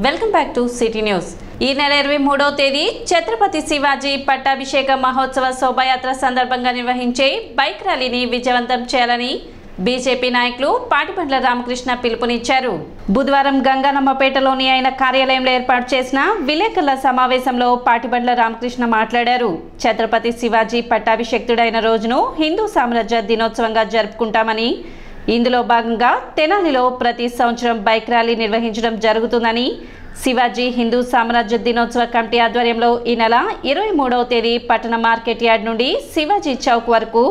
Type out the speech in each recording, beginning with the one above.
Welcome back to city news. ఈ నెల 23వ తేదీ ఛత్రపతి శివాజీ పట్టాభిషేక మహోత్సవ శోభాయాత్ర సందర్భంగా నిర్వహించే బైక్ ర్యాలీని విజయవంతం చేయాలని బీజేపీ నాయకులు పాటిబండ్ల రామకృష్ణ పిలుపునిచ్చారు. బుధవారం గంగానమ్మపేటలోని ఆయన కార్యాలయంలో ఏర్పాటు చేసిన విలేకరుల సమావేశంలో పాటిబండ్ల రామకృష్ణ మాట్లాడారు. ఛత్రపతి శివాజీ పట్టాభిషేక్తుడైన రోజును హిందూ సామ్రాజ్య దినోత్సవంగా జరుపుకుంటామని, ఇందులో భాగంగా తెనాలిలో ప్రతి సంవత్సరం బైక్ ర్యాలీ నిర్వహించడం జరుగుతుందని, శివాజీ హిందూ సామ్రాజ్య దినోత్సవ కమిటీ ఆధ్వర్యంలో ఈ నెల 23వ తేదీ పట్టణ మార్కెట్ యార్డ్ నుండి శివాజీ చౌక్ వరకు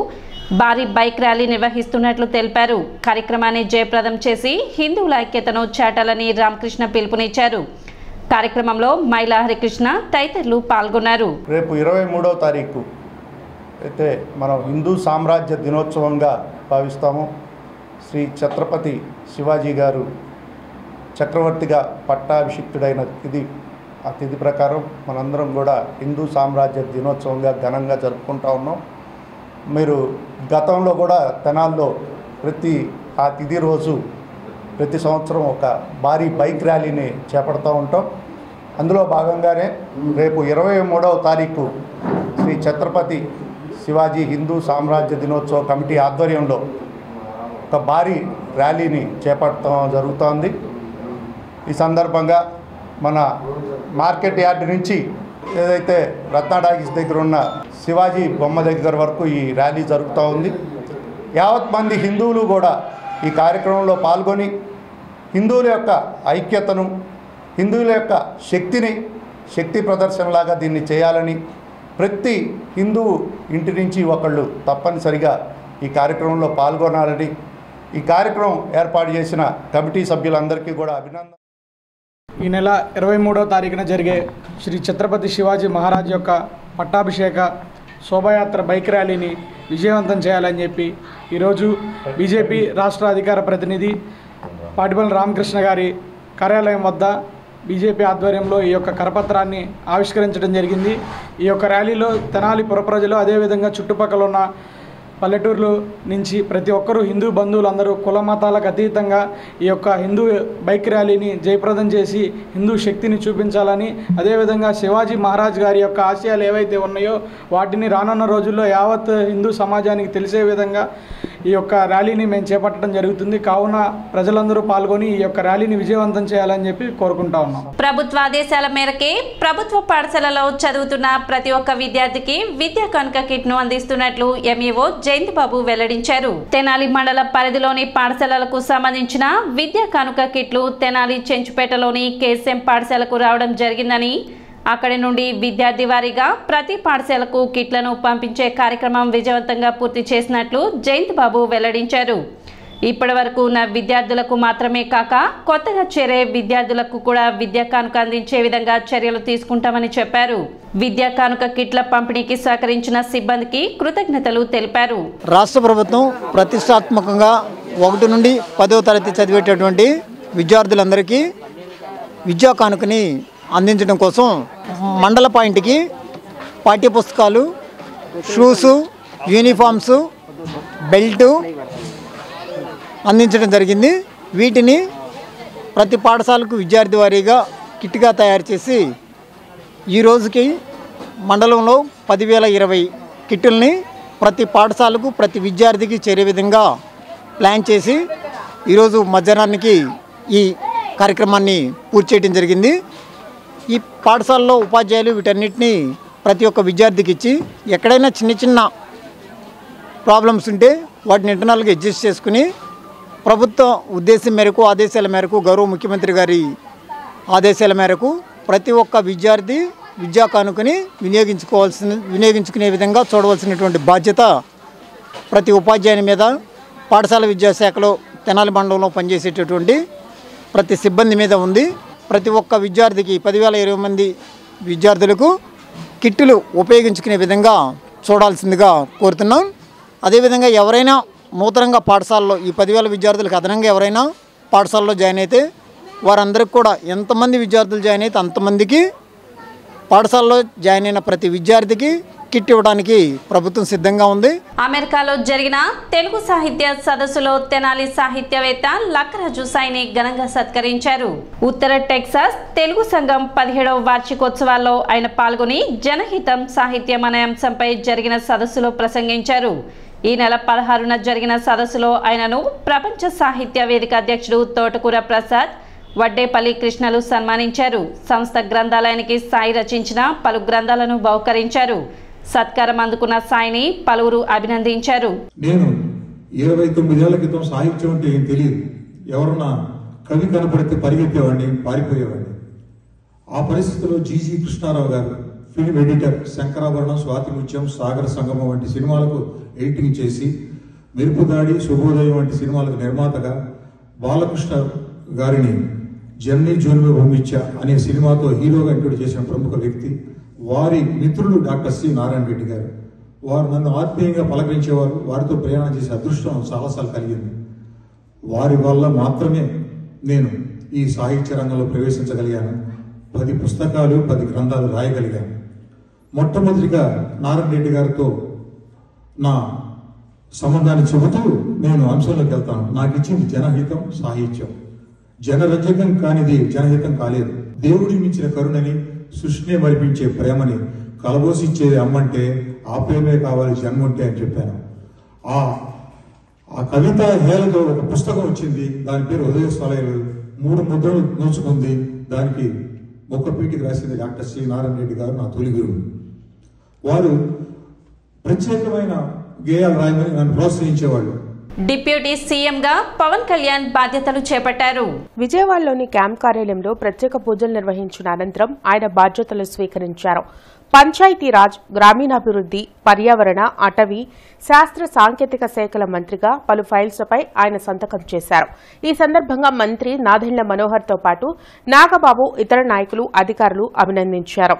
భారీ బైక్ ర్యాలీ నిర్వహిస్తున్నట్లు తెలిపారు. కార్యక్రమాన్ని జయప్రదం చేసి హిందువుల ఐక్యతను చాటాలని రామకృష్ణ పిలుపునిచ్చారు. కార్యక్రమంలో మైలా హరికృష్ణ తదితరులు పాల్గొన్నారు. రేపు 23వ తారీఖు అయితే మనం హిందూ సామ్రాజ్య దినోత్సవంగా భావిస్తాము. శ్రీ ఛత్రపతి శివాజీ గారు చక్రవర్తిగా పట్టాభిషిక్తుడైన ఆ తిథి ప్రకారం మనందరం కూడా హిందూ సామ్రాజ్య దినోత్సవంగా ఘనంగా జరుపుకుంటా ఉన్నాం. మీరు గతంలో కూడా తెనాల్లో ఆ తిథి రోజు ప్రతి సంవత్సరం ఒక భారీ బైక్ ర్యాలీని చేపడుతూ ఉంటాం. అందులో భాగంగానే రేపు 23వ తారీఖు శ్రీ ఛత్రపతి శివాజీ హిందూ సామ్రాజ్య దినోత్సవ కమిటీ ఆధ్వర్యంలో ఒక భారీ ర్యాలీని చేపట్టడం జరుగుతోంది. ఈ సందర్భంగా మన మార్కెట్ యార్డ్ నుంచి ఏదైతే రత్నాడాగిస్ దగ్గర ఉన్న శివాజీ బొమ్మ దగ్గర వరకు ఈ ర్యాలీ జరుగుతూ ఉంది. యావత్ మంది హిందువులు కూడా ఈ కార్యక్రమంలో పాల్గొని హిందువుల యొక్క ఐక్యతను, హిందువుల యొక్క శక్తి ప్రదర్శనలాగా దీన్ని చేయాలని, ప్రతి హిందువు ఇంటి నుంచి ఒకళ్ళు తప్పనిసరిగా ఈ కార్యక్రమంలో పాల్గొనాలని ఈ కార్యక్రమం ఏర్పాటు చేసిన కమిటీ సభ్యులందరికీ కూడా అభినందన. ఈ నెల 23వ తారీఖున జరిగే శ్రీ ఛత్రపతి శివాజీ మహారాజ్ యొక్క పట్టాభిషేక శోభాయాత్ర బైక్ ర్యాలీని విజయవంతం చేయాలని చెప్పి ఈరోజు బీజేపీ రాష్ట్ర అధికార ప్రతినిధి పాటిబండ్ల రామకృష్ణ గారి కార్యాలయం వద్ద బీజేపీ ఆధ్వర్యంలో ఈ యొక్క కరపత్రాన్ని ఆవిష్కరించడం జరిగింది. ఈ యొక్క ర్యాలీలో తెనాలి పుర ప్రజలు, అదేవిధంగా చుట్టుపక్కల ఉన్న పల్లెటూర్లు నుంచి ప్రతి ఒక్కరూ హిందూ బంధువులందరూ కుల మతాలకు అతీతంగా ఈ యొక్క హిందూ బైక్ ర్యాలీని జయప్రదం చేసి హిందూ శక్తిని చూపించాలని, అదేవిధంగా శివాజీ మహారాజ్ గారి యొక్క ఆశయాలు ఏవైతే ఉన్నాయో వాటిని రానున్న రోజుల్లో యావత్ హిందూ సమాజానికి తెలిసే విధంగా ఈ యొక్క ర్యాలీని మేము చేపట్టడం జరుగుతుంది. కావున ప్రజలందరూ పాల్గొని ఈ యొక్క ర్యాలీని విజయవంతం చేయాలని చెప్పి కోరుకుంటా ఉన్నాం. ప్రభుత్వ ఆదేశాల మేరకే ప్రభుత్వ పాఠశాలలో చదువుతున్న ప్రతి ఒక్క విద్యార్థికి విద్యా కానుక కిట్ ను అందిస్తున్నట్లు ఎంఈఓ జయంతిబాబు వెల్లడించారు. తెనాలి మండల పరిధిలోని పాఠశాలలకు సంబంధించిన విద్యా కానుక కిట్లు తెనాలి చెంచుపేటలోని కేఎస్ఎం పాఠశాలకు రావడం జరిగిందని, అక్కడి నుండి విద్యార్థి వారీగా ప్రతి పాఠశాలకు కిట్లను పంపించే కార్యక్రమం విజయవంతంగా పూర్తి చేసినట్లు జయంతిబాబు వెల్లడించారు. ఇప్పటి వరకు ఉన్న విద్యార్థులకు మాత్రమే కాక కొత్తగా చేరే విద్యార్థులకు కూడా విద్యా కానుక అందించే విధంగా చర్యలు తీసుకుంటామని చెప్పారు. విద్యా కానుక కిట్ల పంపిణీకి సహకరించిన సిబ్బందికి కృతజ్ఞతలు తెలిపారు. రాష్ట్ర ప్రభుత్వం ప్రతిష్టాత్మకంగా 1 నుండి 10వ తరగతి చదివేటటువంటి విద్యార్థులందరికీ విద్యా కానుకని అందించడం కోసం మండల పాయింట్కి పాఠ్యపుస్తకాలు, షూసు, యూనిఫామ్స్, బెల్టు అందించడం జరిగింది. వీటిని ప్రతి పాఠశాలకు విద్యార్థి వారీగా కిట్గా తయారు చేసి ఈ రోజుకి మండలంలో 10,020 కిట్టుల్ని ప్రతి పాఠశాలకు ప్రతి విద్యార్థికి చేరే విధంగా ప్లాన్ చేసి ఈరోజు మధ్యాహ్నానికి ఈ కార్యక్రమాన్ని పూర్తి చేయడం జరిగింది. ఈ పాఠశాలలో ఉపాధ్యాయులు వీటన్నిటినీ ప్రతి ఒక్క విద్యార్థికి ఇచ్చి ఎక్కడైనా చిన్న ప్రాబ్లమ్స్ ఉంటే వాటిని ఇంటర్నల్గా అడ్జస్ట్ చేసుకుని ప్రభుత్వ ఉద్దేశం మేరకు, ఆదేశాల మేరకు, గౌరవ ముఖ్యమంత్రి గారి ఆదేశాల మేరకు ప్రతి ఒక్క విద్యార్థి విద్యా కానుకని వినియోగించుకునే విధంగా చూడవలసినటువంటి బాధ్యత ప్రతి ఉపాధ్యాయుని మీద, పాఠశాల విద్యాశాఖలో తెనాలి మండలంలో పనిచేసేటటువంటి ప్రతి సిబ్బంది మీద ఉంది. ప్రతి ఒక్క విద్యార్థికి 10,020 మంది విద్యార్థులకు కిట్టులు ఉపయోగించుకునే విధంగా చూడాల్సిందిగా కోరుతున్నాం. అదేవిధంగా ఎవరైనా నూతనంగా పాఠశాలలో ఈ 10,000 విద్యార్థులకు అదనంగా ఎవరైనా పాఠశాలలో జాయిన్ అయితే వారందరికీ కూడా ఎంతమంది విద్యార్థులు జాయిన్ అయితే అంతమందికి పాఠశాలలో జాయిన్ అయిన ప్రతి విద్యార్థికి కిట్ ఇవ్వడానికి ప్రభుత్వం సిద్ధంగా ఉంది. అమెరికాలో జరిగిన తెలుగు సాహిత్య సదస్సులో తెనాలి సాహిత్యవేత్త లక్కరాజు సాయిని ఘనంగా సత్కరించారు. ఉత్తర టెక్సాస్ తెలుగు సంఘం 17వ వార్షికోత్సవాల్లో ఆయన పాల్గొని జనహితం సాహిత్యం అనే అంశంపై జరిగిన సదస్సులో ప్రసంగించారు. ఈ నెల 16న జరిగిన సదస్సులో ఆయనను ప్రపంచ సాహిత్య వేదిక అధ్యక్షుడు తోటకూర ప్రసాద్, వడ్డేపల్లి కృష్ణలు సన్మానించారు. సంస్థ గ్రంథాలయానికి సాయి రచించిన పలు గ్రంథాలను బహుకరించారు. సత్కారం అందుకున్న సాయిని పలువురు అభినందించారు. నేను 29 ఏళ్ల క్రితం సాహిత్యం అంటే ఏం తెలియదు. ఎవరన్నా కవి కనపడితే పరిగెత్తేవాడిని, పారిపోయేవాడిని. ఆ పరిస్థితిలో జీజీ కృష్ణారావు గారు ఫిల్మ్ ఎడిటర్, శంకరాభరణం, స్వాతిముత్యం, సాగర సంగమం వంటి సినిమాలకు ఎడిటింగ్ చేసి, మెరుపుదాడి, శుభోదయం వంటి సినిమాలకు నిర్మాతగా, బాలకృష్ణ గారిని జర్నీ జోన్మే భూమిచ్చ అనే సినిమాతో హీరోగా ఇంట్రొడ్యూస్ చేసిన ప్రముఖ వ్యక్తి. వారి మిత్రుడు డాక్టర్ సి నారాయణ రెడ్డి గారు. వారు నన్ను ఆత్మీయంగా పలకరించేవారు. వారితో ప్రయాణం చేసే అదృష్టం చాలాసార్లు కలిగింది. వారి వల్ల మాత్రమే నేను ఈ సాహిత్య రంగంలో ప్రవేశించగలిగాను. 10 పుస్తకాలు, 10 గ్రంథాలు రాయగలిగాను. మొట్టమొదటిగా నారాయణ రెడ్డి గారితో నా సంబంధాన్ని చెబుతూ నేను అంశంలోకి వెళ్తాను. నాకు ఇచ్చింది జనహితం సాహిత్యం. జనరంజకం కానిది జనహితం కాలేదు. దేవుడి మించిన కరుణని, సృష్టిని మరిపించే ప్రేమని కలబోసిచ్చేది అమ్మంటే ఆ ప్రేమే కావాలి జన్మంటే అని చెప్పాను. ఆ కవిత హేళతో ఒక పుస్తకం వచ్చింది. దాని పేరు ఉదయ సలయలు. 3 ముద్రలు నోచుకుంది. దానికి మొక్కపీటికి రాసింది డాక్టర్ సి నారాయణ రెడ్డి గారు, నా తొలి గురువు. వారు ప్రత్యేకమైన గేయాలు రాయమని నన్ను ప్రోత్సహించేవాళ్ళు. డిప్యూటీ సీఎంగా పవన్ కళ్యాణ్ బాధ్యతలు చేపట్టారు. విజయవాడలోని క్యాంప్ కార్యాలయంలో ప్రత్యేక పూజలు నిర్వహించిన అనంతరం ఆయన బాధ్యతలు స్వీకరించారు. పంచాయతీరాజ్, గ్రామీణాభివృద్ధి, పర్యావరణ, అటవీ, శాస్త్ర సాంకేతిక శాఖల మంత్రిగా పలు ఫైల్స్పై ఆయన సంతకం చేశారు. ఈ సందర్భంగా మంత్రి నాదెండ్ల మనోహర్తో పాటు నాగబాబు, ఇతర నాయకులు, అధికారులు అభినందించారు.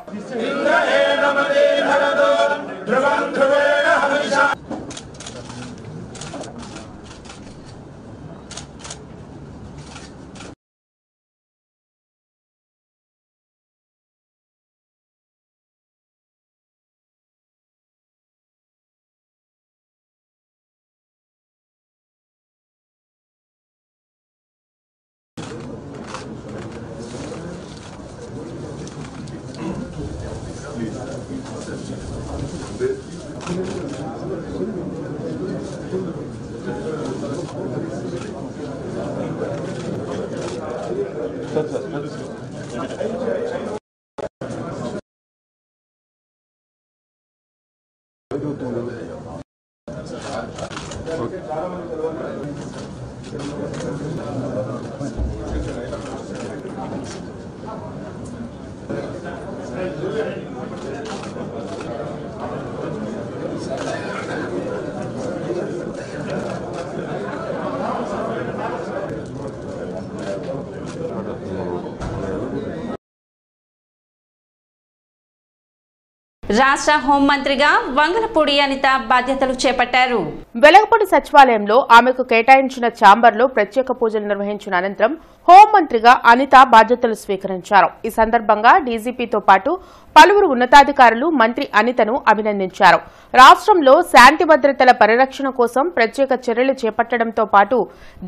రాష్ట్ర హోంమంత్రిగా వంగలపూడి అనిత బాధ్యతలు చేపట్టారు. వెలగపూడి సచివాలయంలో ఆమెకు కేటాయించిన ఛాంబర్లో ప్రత్యేక పూజలు నిర్వహించిన అనంతరం హోంమంత్రిగా అనిత బాధ్యతలు స్వీకరించారు. ఈ సందర్భంగా డీజీపీతో పాటు పలువురు ఉన్నతాధికారులు మంత్రి అనితను అభినందించారు. రాష్ట్రంలో శాంతి భద్రతల పరిరక్షణ కోసం ప్రత్యేక చర్యలు చేపట్టడంతో పాటు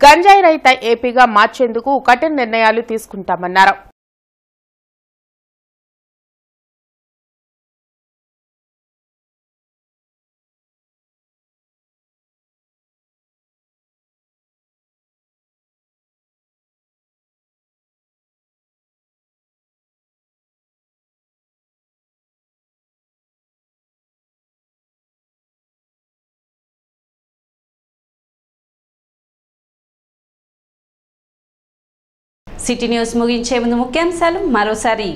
గంజాయి రహిత ఏపీగా మార్చేందుకు కఠిన నిర్ణయాలు తీసుకుంటామన్నారు. సిటీ న్యూస్ ముగించే ముందు ముఖ్యాంశాలు మరోసారి.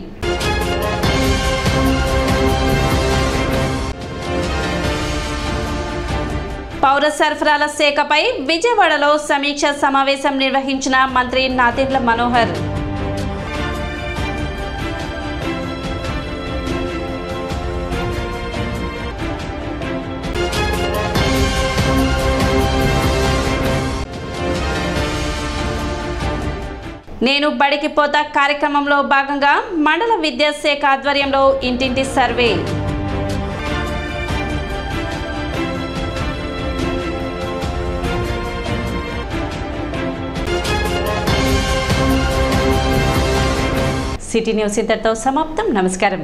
పౌర సరఫరాల శాఖపై విజయవాడలో సమీక్ష సమావేశం నిర్వహించిన మంత్రి నాదెండ్ల మనోహర్. నేను బడికి పోతా కార్యక్రమంలో భాగంగా మండల విద్యాశాఖ ఆధ్వర్యంలో ఇంటింటి సర్వే. సిటీ న్యూస్ ఇంతటితో సమాప్తం. నమస్కారం.